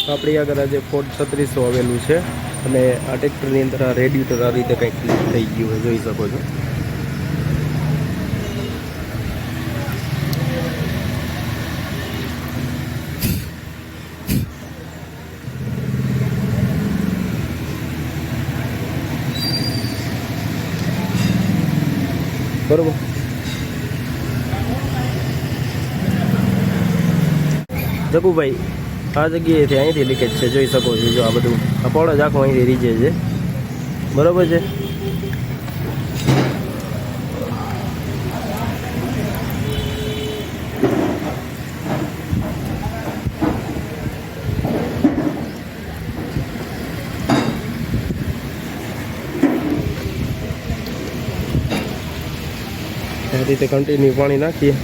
આપણી આગળ આજે ફોર્ડ 3600 આવેલું છે અને આ ટ્રેક્ટરની અંદર આ રેડિએટર આ રીતે કંઈક લીક થઈ ગયું હોય, જોઈ શકો છો. બરોબર. જગુભાઈ, આ જગ્યાએથી અહીંથી લીકેજ છે, જોઈ શકો છો. જો આ બધું આ પોળો જ આખો અહીંથી રીજે છે. બરોબર છે. આ રીતે કન્ટિન્યુ પાણી નાખીએ.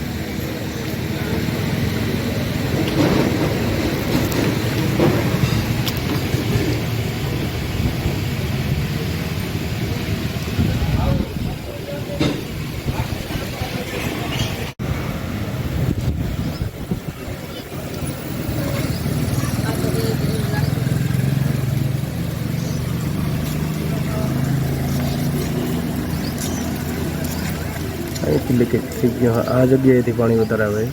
અહીંથી લીકેજ થઈ ગયો. આ જગ્યાએથી પાણી વધારે આવે.